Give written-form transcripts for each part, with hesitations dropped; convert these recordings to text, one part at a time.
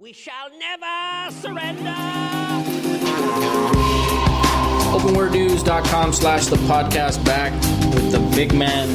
We shall never surrender. OpenWordNews.com/the podcast back with the big man.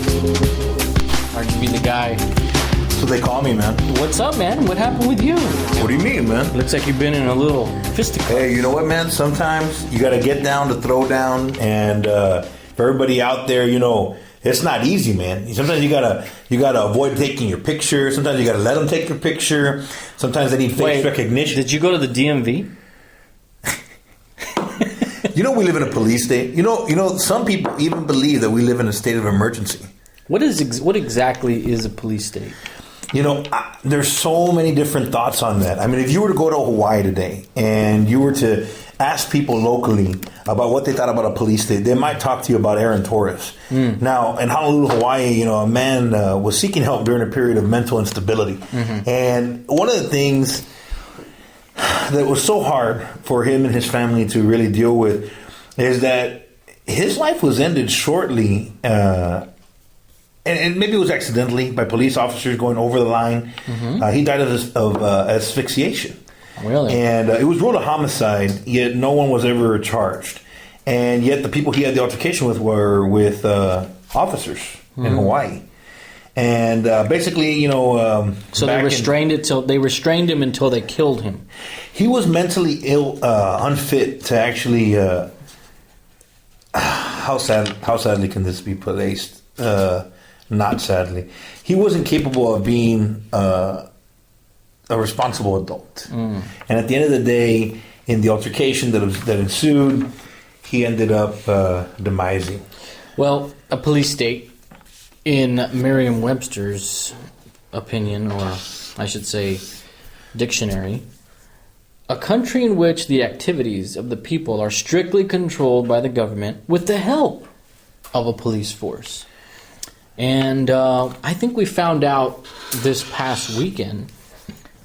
Hard to be the guy. That's what they call me, man. What's up, man? What happened with you? What do you mean, man? Looks like you've been in a little fisticuff. Hey, you know what, man? Sometimes you got to get down to throw down. And for everybody out there, you know, it's not easy, man. Sometimes you gotta avoid taking your picture. Sometimes you gotta let them take your picture. Sometimes they need face recognition. Did you go to the DMV? You know, we live in a police state. You know, some people even believe that we live in a state of emergency. What exactly is a police state? You know, there's so many different thoughts on that. I mean, if you were to go to Hawaii today and you were to ask people locally about what they thought about a police state, they might talk to you about Aaron Torres. Now, in Honolulu, Hawaii, you know, a man was seeking help during a period of mental instability. Mm-hmm. And one of the things that was so hard for him and his family to really deal with is that his life was ended shortly, and maybe it was accidentally by police officers going over the line. Mm-hmm. He died of asphyxiation. Really? And it was ruled a homicide, yet no one was ever charged. And yet the people he had the altercation with were with officers in Hawaii. And basically, you know... so they restrained him until they killed him. He was mentally ill, unfit to actually... how sadly can this be placed? Not sadly. He wasn't capable of being... a responsible adult. And at the end of the day, in the altercation that ensued, he ended up demising. Well, a police state, in Merriam-Webster's opinion, or I should say dictionary, a country in which the activities of the people are strictly controlled by the government with the help of a police force. And I think we found out this past weekend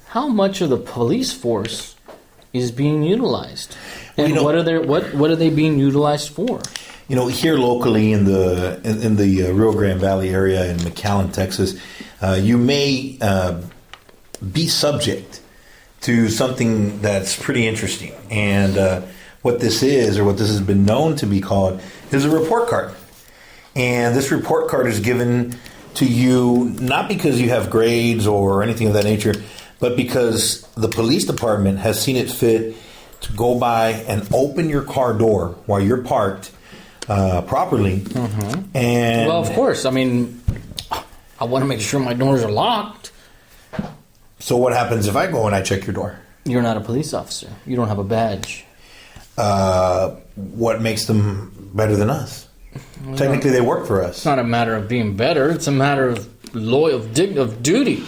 how much of the police force is being utilized, and what are they being utilized for? You know, here locally in the Rio Grande Valley area in McAllen, Texas, you may be subject to something that's pretty interesting. And what this is, or what this has been known to be called, is a report card. And this report card is given to you not because you have grades or anything of that nature, but because the police department has seen it fit to go by and open your car door while you're parked properly. Mm-hmm. And well, of course. I mean, I want to make sure my doors are locked. So what happens if I go and I check your door? You're not a police officer. You don't have a badge. What makes them better than us? Well, technically, they work for us. It's not a matter of being better. It's a matter of of duty.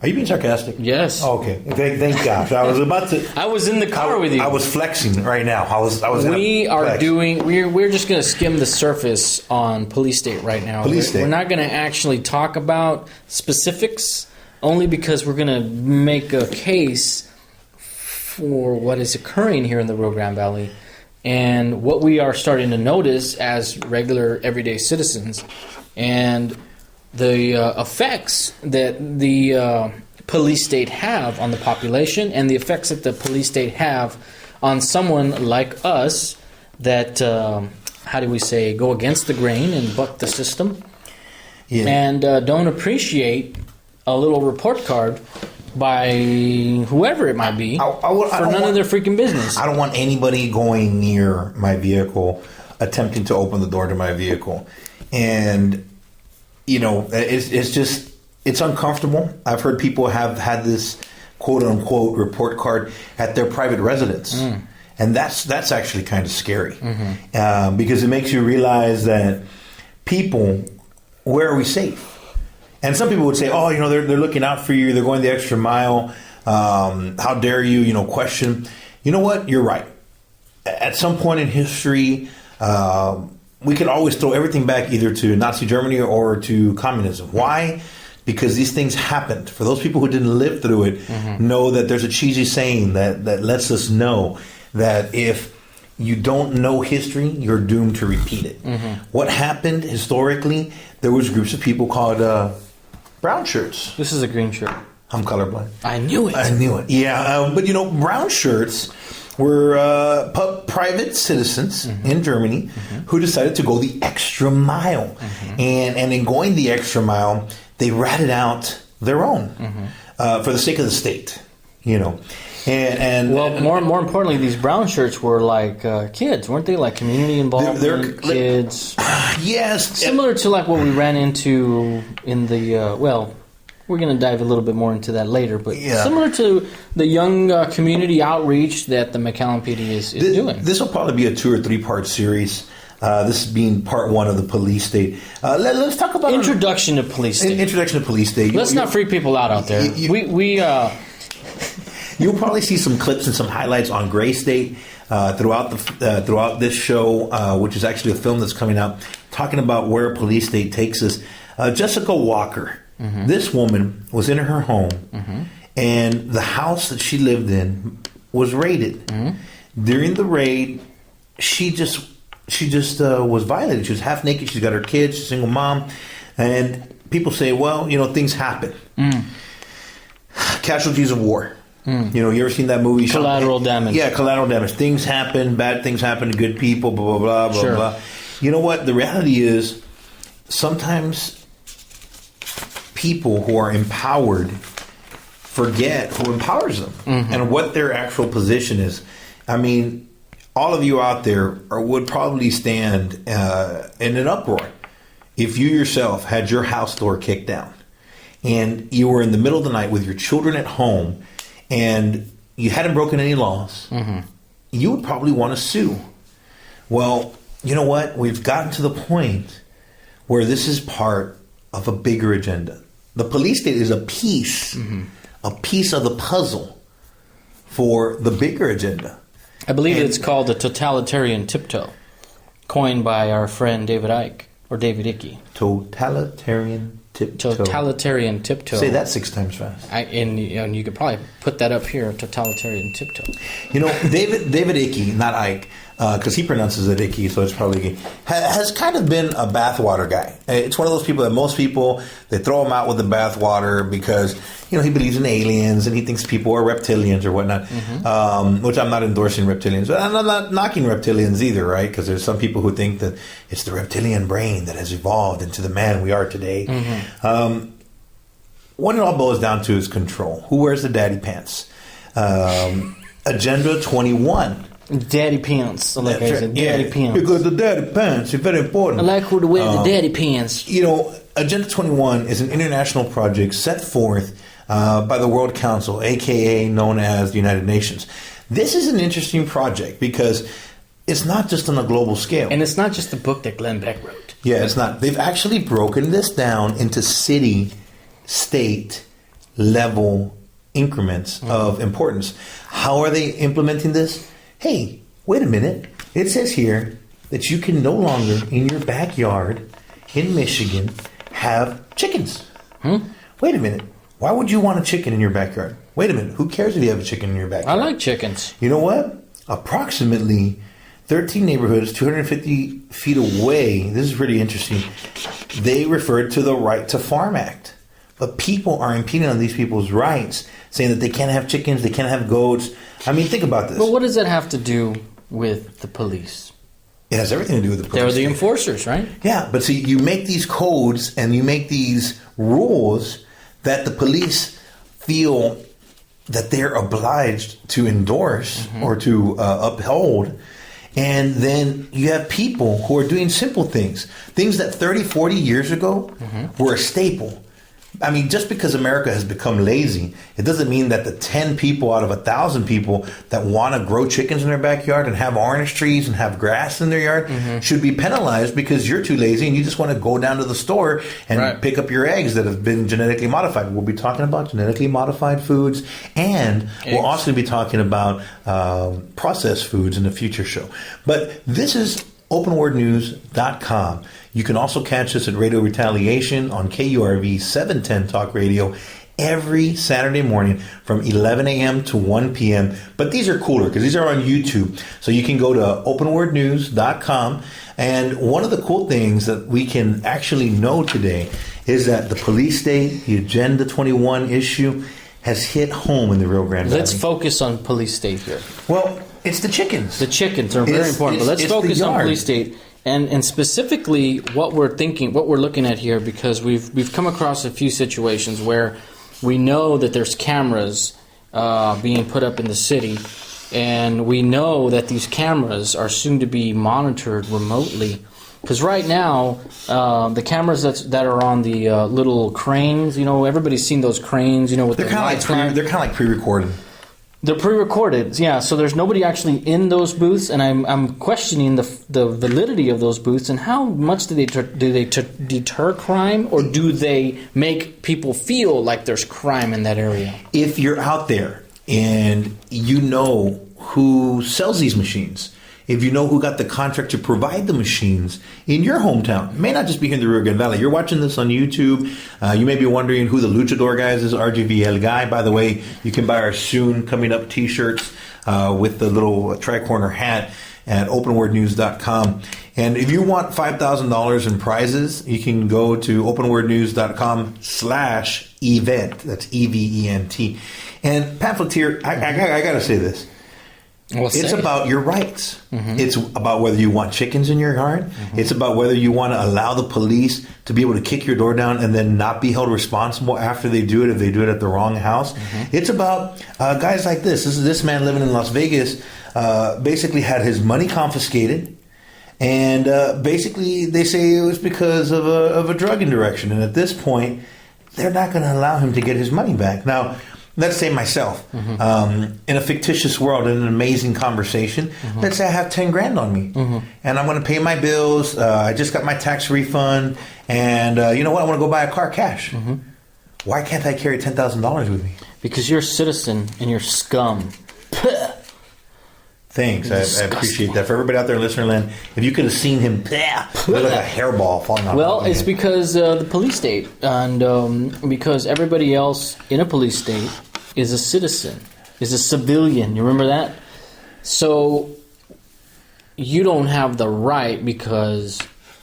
Are you being sarcastic? Yes. Oh, okay. Thank gosh. I was about to. I was in the car with you. I was flexing right now. I was. We're just going to skim the surface on police state right now. We're not going to actually talk about specifics, only because we're going to make a case for what is occurring here in the Rio Grande Valley, and what we are starting to notice as regular everyday citizens, and the effects that the police state have on the population, and the effects that the police state have on someone like us that, go against the grain and buck the system, and don't appreciate a little report card by whoever it might be for none of their freaking business. I don't want anybody going near my vehicle, attempting to open the door to my vehicle. And you know, it's uncomfortable. I've heard people have had this quote-unquote report card at their private residence. And that's actually kind of scary. Mm-hmm. Because it makes you realize that people, where are we safe? And some people would say, oh, you know, they're looking out for you. They're going the extra mile. How dare you, you know, question. You know what? You're right. At some point in history, we could always throw everything back either to Nazi Germany or to communism. Why? Because these things happened. For those people who didn't live through it, know that there's a cheesy saying that lets us know that if you don't know history, you're doomed to repeat it. What happened historically, there was groups of people called brown shirts. This is a green shirt. I'm colorblind. I knew it. I knew it. Yeah, but brown shirts were private citizens in Germany who decided to go the extra mile. And in going the extra mile, they ratted out their own for the sake of the state, And well, more importantly, these brown shirts were like kids, weren't they? Like community involvement, kids. Yes. Similar to like what we ran into in the, we're going to dive a little bit more into that later, but similar to the young community outreach that the McAllen PD is doing. This will probably be a 2 or 3 part series. This being part 1 of the police state. Let's talk about Introduction to police state. Introduction to police state. Let's not freak people out there. You'll probably see some clips and some highlights on Gray State throughout this show, which is actually a film that's coming out, talking about where police state takes us. Jessica Walker, this woman was in her home, and the house that she lived in was raided. During the raid, she just was violated. She was half naked. She's got her kids. She's a single mom, and people say, well, things happen. Casualties of war. You ever seen that movie? Collateral damage. Yeah, collateral damage. Things happen. Bad things happen to good people. Blah, blah, blah, blah, blah. You know what? The reality is sometimes people who are empowered forget who empowers them and what their actual position is. I mean, all of you out there would probably stand in an uproar if you yourself had your house door kicked down and you were in the middle of the night with your children at home and you hadn't broken any laws. You would probably want to sue. Well, you know what? We've gotten to the point where this is part of a bigger agenda. The police state is a piece of the puzzle for the bigger agenda. I believe it's called the Totalitarian tiptoe, coined by our friend David Icke, or David Icke. Totalitarian tiptoe. Totalitarian tiptoe. Say that 6 times fast. And you could probably put that up here, totalitarian tiptoe. David Icke, not Ike, because he pronounces it Icke, so it's probably has kind of been a bathwater guy. It's one of those people that most people, they throw him out with the bathwater because he believes in aliens and he thinks people are reptilians or whatnot. Which I'm not endorsing reptilians, but I'm not knocking reptilians either, right? Because there's some people who think that it's the reptilian brain that has evolved into the man we are today. What it all boils down to is control. Who wears the daddy pants? Agenda 21. Daddy pants. Like I said, daddy pants. Because the daddy pants is very important. I like who to wear the daddy pants. Agenda 21 is an international project set forth by the World Council, a.k.a. known as the United Nations. This is an interesting project because it's not just on a global scale. And it's not just the book that Glenn Beck wrote. Yeah, it's not. They've actually broken this down into city, state level increments of importance. How are they implementing this? Hey, wait a minute. It says here that you can no longer, in your backyard in Michigan, have chickens. Wait a minute. Why would you want a chicken in your backyard? Wait a minute. Who cares if you have a chicken in your backyard? I like chickens. You know what? Approximately 13 neighborhoods, 250 feet away. This is pretty interesting. They referred to the Right to Farm Act. But people are impeding on these people's rights, saying that they can't have chickens, they can't have goats. I mean, think about this. But what does that have to do with the police? It has everything to do with the police. They're the enforcers, right? Yeah, but see, you make these codes and you make these rules that the police feel that they're obliged to endorse or to uphold. And then you have people who are doing simple things that 30, 40 years ago were a staple. I mean, just because America has become lazy, it doesn't mean that the 10 people out of 1,000 people that want to grow chickens in their backyard and have orange trees and have grass in their yard should be penalized because you're too lazy and you just want to go down to the store and pick up your eggs that have been genetically modified. We'll be talking about genetically modified foods, and we'll also be talking about processed foods in the future show. But this is openwordnews.com. You can also catch us at Radio Retaliation on KURV 710 Talk Radio every Saturday morning from 11 a.m. to 1 p.m. But these are cooler because these are on YouTube. So you can go to openwordnews.com. And one of the cool things that we can actually know today is that the police state, the Agenda 21 issue, has hit home in the Rio Grande Valley. Let's focus on police state here. Well, it's the chickens. The chickens are very important, but let's focus on police state. And specifically what we're looking at here, because we've come across a few situations where we know that there's cameras being put up in the city, and we know that these cameras are soon to be monitored remotely. Because right now, the cameras that are on the little cranes, everybody's seen those cranes, with they're kind of like pre-recorded. They're pre-recorded, yeah. So there's nobody actually in those booths, and I'm questioning the validity of those booths and how much do they deter crime, or do they make people feel like there's crime in that area? If you're out there and you know who sells these machines, if you know who got the contract to provide the machines in your hometown, it may not just be here in the Rio Grande Valley. You're watching this on YouTube. You may be wondering who the Luchador guys is, RGVL guy. By the way, you can buy our soon coming up T-shirts with the little tri-corner hat at openwordnews.com. And if you want $5,000 in prizes, you can go to openwordnews.com/event. That's EVENT. And Pamphleteer, I got to say this. It's about your rights. Mm-hmm. It's about whether you want chickens in your yard. Mm-hmm. It's about whether you want to allow the police to be able to kick your door down and then not be held responsible after they do it if they do it at the wrong house. Mm-hmm. It's about guys like this. This man living in Las Vegas basically had his money confiscated. And basically they say it was because of a drug indirection. And at this point, they're not going to allow him to get his money back. Now, let's say myself, in a fictitious world, in an amazing conversation, let's say I have 10 grand on me, and I'm going to pay my bills. I just got my tax refund, and you know what? I want to go buy a car cash. Why can't I carry $10,000 with me? Because you're a citizen and you're scum. Thanks. I appreciate that. For everybody out there in listener land, if you could have seen him, look like a hairball falling off. Well, it's because the police state, and because everybody else in a police state is a citizen, is a civilian. You remember that? So you don't have the right, because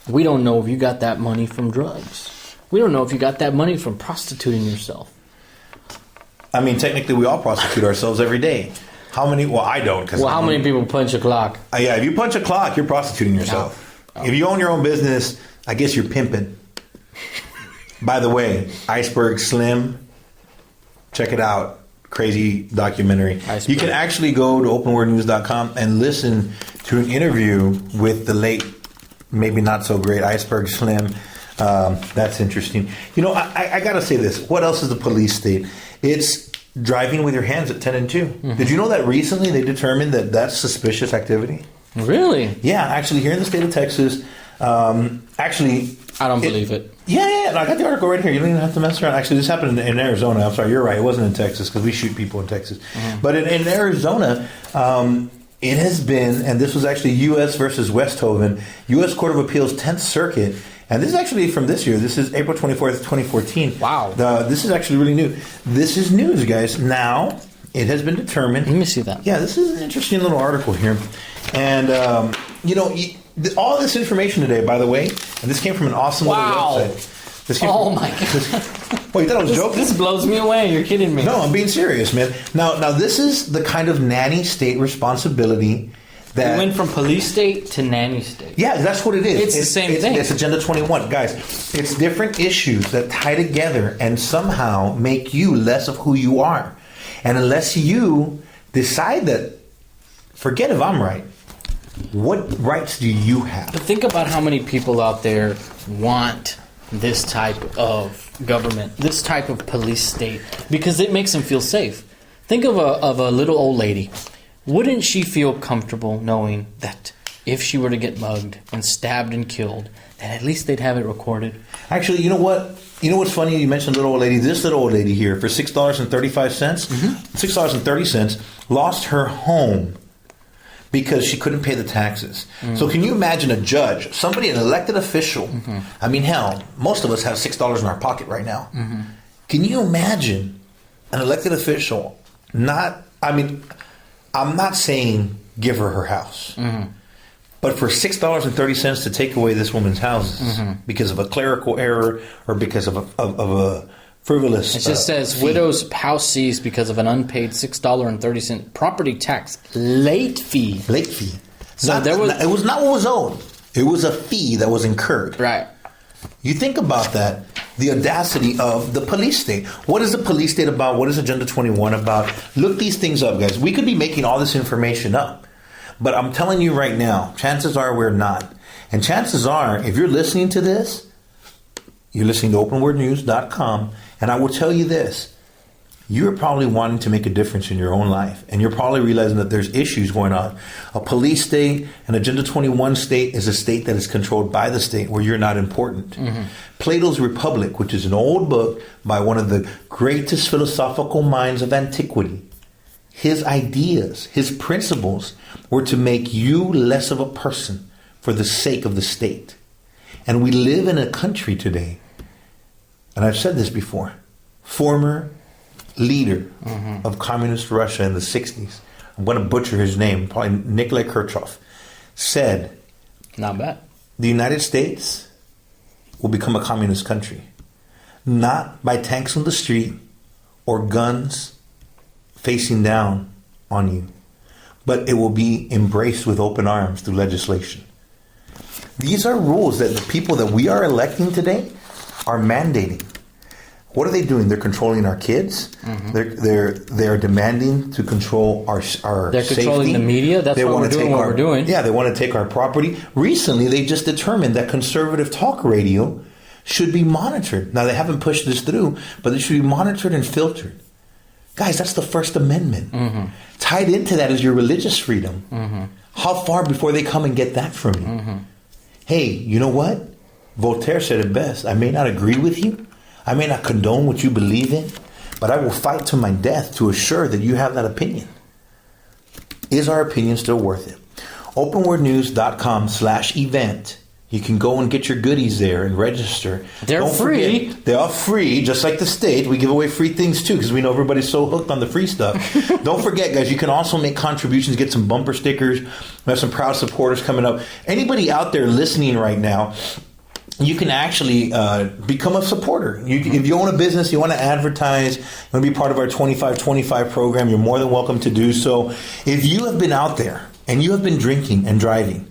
we don't know if you got that money from drugs. We don't know if you got that money from prostituting yourself. I mean, technically, we all prostitute ourselves every day. How many? Well, I don't. How many people punch a clock? Yeah, if you punch a clock, you're prostituting yourself. No. If you own your own business, I guess you're pimping. By the way, Iceberg Slim, check it out. Crazy documentary. Iceberg. You can actually go to openwordnews.com and listen to an interview with the late, maybe not so great, Iceberg Slim. That's interesting. I got to say this. What else is the police state? It's driving with your hands at 10 and 2. Did you know that recently they determined that that's suspicious activity? Really? Yeah, actually here in the state of Texas, I don't believe it. Yeah. I got the article right here. You don't even have to mess around. Actually, this happened in Arizona. I'm sorry, you're right. It wasn't in Texas because we shoot people in Texas. But in Arizona, it has been, and this was actually U.S. versus Westhoven, U.S. Court of Appeals 10th Circuit. And this is actually from this year. This is April 24th, 2014. Wow. This is actually really new. This is news, guys. Now, it has been determined. Let me see that. Yeah, this is an interesting little article here. And, all this information today, by the way, and this came from an awesome little website. My God. Well, you thought I was joking? This blows me away. You're kidding me. No, I'm being serious, man. Now, this is the kind of nanny state responsibility that... We went from police state to nanny state. Yeah, that's what it is. It's the same thing. It's Agenda 21. Guys, it's different issues that tie together and somehow make you less of who you are. And unless you decide that, forget if I'm right, what rights do you have? But think about how many people out there want this type of government, this type of police state, because it makes them feel safe. Think of a little old lady. Wouldn't she feel comfortable knowing that if she were to get mugged and stabbed and killed, that at least they'd have it recorded? Actually, you know what? You know what's funny? You mentioned little old lady. This little old lady here, for $6.35, $6.30, lost her home because she couldn't pay the taxes. So can you imagine a judge, somebody, an elected official? I mean, hell, most of us have $6 in our pocket right now. Can you imagine an elected official I'm not saying give her house. But for $6.30 to take away this woman's houses because of a clerical error or because of a frivolous. It just says fee. widow's house seized because of an unpaid $6.30 property tax late fee. Late fee. So it was not what was owed. It was a fee that was incurred. Right. You think about that, the audacity of the police state. What is the police state about? What is Agenda 21 about? Look these things up, guys. We could be making all this information up. But I'm telling you right now, chances are we're not. And chances are, if you're listening to this, you're listening to openwordnews.com, and I will tell you this. You're probably wanting to make a difference in your own life. And you're probably realizing that there's issues going on. A police state, an Agenda 21 state, is a state that is controlled by the state where you're not important. Mm-hmm. Plato's Republic, which is an old book by one of the greatest philosophical minds of antiquity, his ideas, his principles were to make you less of a person for the sake of the state. And we live in a country today, and I've said this before, former leader of communist Russia in the 60s, I'm going to butcher his name, probably Nikolai Khrushchev, said, not bad, the United States will become a communist country, not by tanks on the street or guns facing down on you, but it will be embraced with open arms through legislation. These are rules that the people that we are electing today are mandating. What are they doing? They're controlling our kids. Mm-hmm. They're demanding to control our They're safety. Controlling the media. That's why we're doing what we're doing. Yeah, they want to take our property. Recently, they just determined that conservative talk radio should be monitored. Now, they haven't pushed this through, but it should be monitored and filtered. Guys, that's the First Amendment. Mm-hmm. Tied into that is your religious freedom. Mm-hmm. How far before they come and get that from you? Mm-hmm. Hey, you know what? Voltaire said it best. I may not agree with you. I may not condone what you believe in, but I will fight to my death to assure that you have that opinion. Is our opinion still worth it? Openwordnews.com/event. You can go and get your goodies there and register. They're free. They are free, just like the state. We give away free things too because we know everybody's so hooked on the free stuff. Don't forget, guys, you can also make contributions, get some bumper stickers. We have some proud supporters coming up. Anybody out there listening right now, you can actually become a supporter. If you own a business, you want to advertise, you want to be part of our 25-25 program, you're more than welcome to do so. If you have been out there and you have been drinking and driving,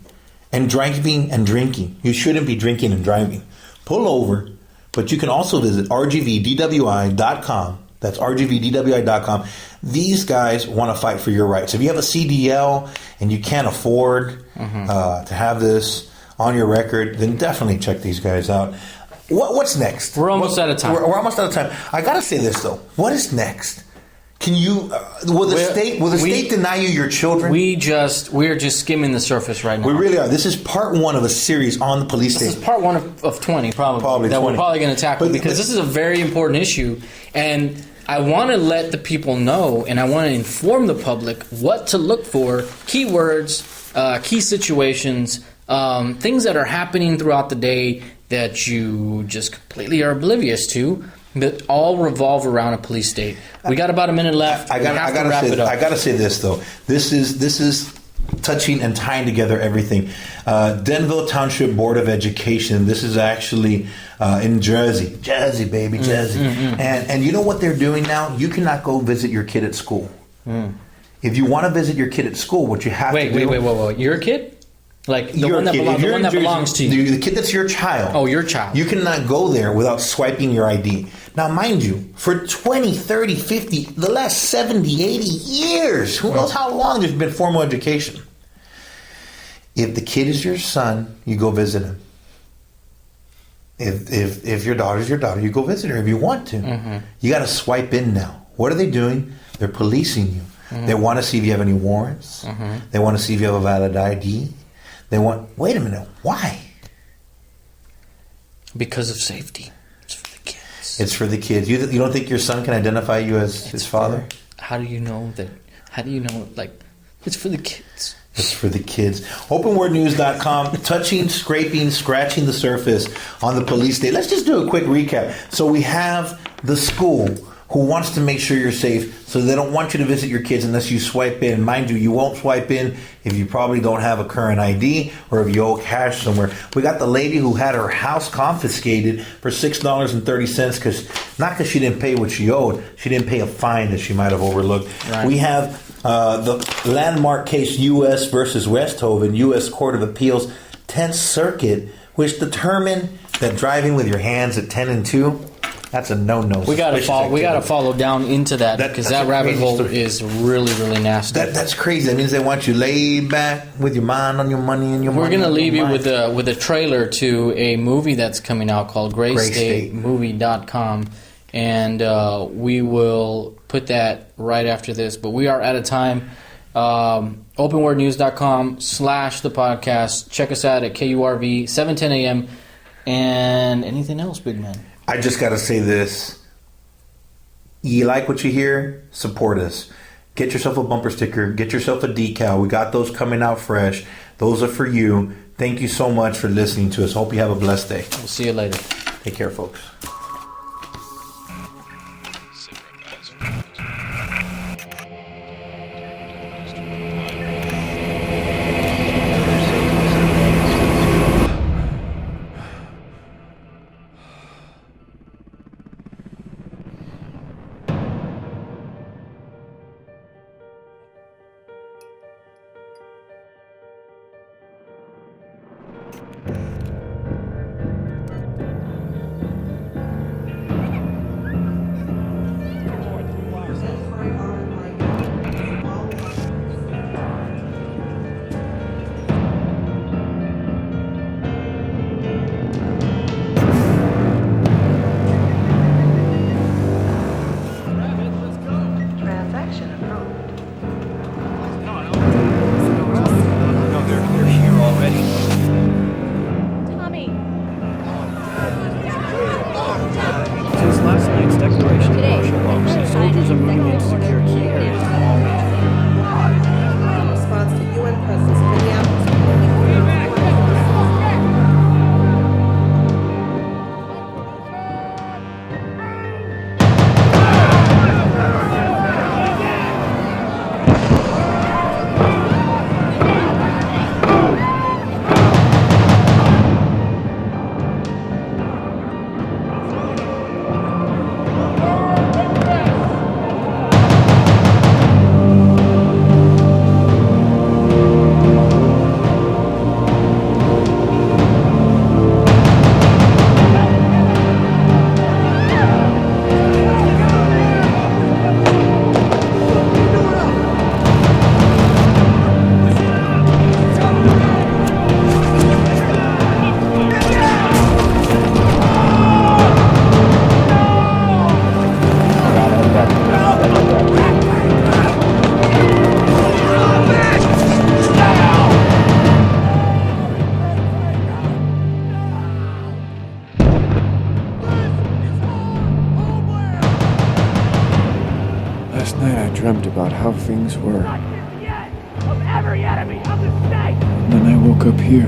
you shouldn't be drinking and driving. Pull over, but you can also visit rgvdwi.com. That's rgvdwi.com. These guys want to fight for your rights. If you have a CDL and you can't afford to have this on your record, then definitely check these guys out. What's next? We're almost out of time. We're almost out of time. I got to say this, though. What is next? Can you, will the state deny you your children? We're just skimming the surface right now. We really are. This is part one of a series on the police state. This is part one of 20, probably that 20. We're probably going to tackle because this is a very important issue. And I want to let the people know, and I want to inform the public what to look for, keywords, key situations, things that are happening throughout the day that you just completely are oblivious to, that all revolve around a police state. We got about a minute left. I gotta say this though. This is touching and tying together everything. Denville Township Board of Education. This is actually in Jersey, baby, Jersey. And you know what they're doing now? You cannot go visit your kid at school. If you want to visit your kid at school, what you have to do. Wait. You're a kid? Like the one that belongs to you. The kid that's your child. Oh, your child. You cannot go there without swiping your ID. Now, mind you, for 20, 30, 50, the last 70, 80 years, who knows how long there's been formal education. If the kid is your son, you go visit him. If your daughter's your daughter, you go visit her if you want to. You got to swipe in now. What are they doing? They're policing you. They want to see if you have any warrants. They want to see if you have a valid ID. Wait a minute, why? Because of safety. It's for the kids. It's for the kids. You don't think your son can identify you as his father? How do you know that? How do you know, it's for the kids? It's for the kids. Openwordnews.com, touching, scraping, scratching the surface on the police state. Let's just do a quick recap. So we have the school who wants to make sure you're safe, so they don't want you to visit your kids unless you swipe in. Mind you, you won't swipe in if you probably don't have a current ID or if you owe cash somewhere. We got the lady who had her house confiscated for $6.30 because she didn't pay what she owed. She didn't pay a fine that she might have overlooked. Right. We have the landmark case U.S. versus Westhoven, U.S. Court of Appeals, 10th Circuit, which determined that driving with your hands at 10 and 2, that's a no-no. We got to follow down into that because that rabbit hole is really, really nasty. That's crazy. That means they want you laid back with your mind on your money and your We're money. We're going to leave you with a trailer to a movie that's coming out called GrayStateMovie.com, and we will put that right after this. But we are out of time. OpenWordNews.com/the podcast. Check us out at KURV 710 a.m. And anything else, big man? I just got to say this. You like what you hear? Support us. Get yourself a bumper sticker. Get yourself a decal. We got those coming out fresh. Those are for you. Thank you so much for listening to us. Hope you have a blessed day. We'll see you later. Take care, folks. Last night I dreamt about how things were. Of every enemy of the state! And then I woke up here.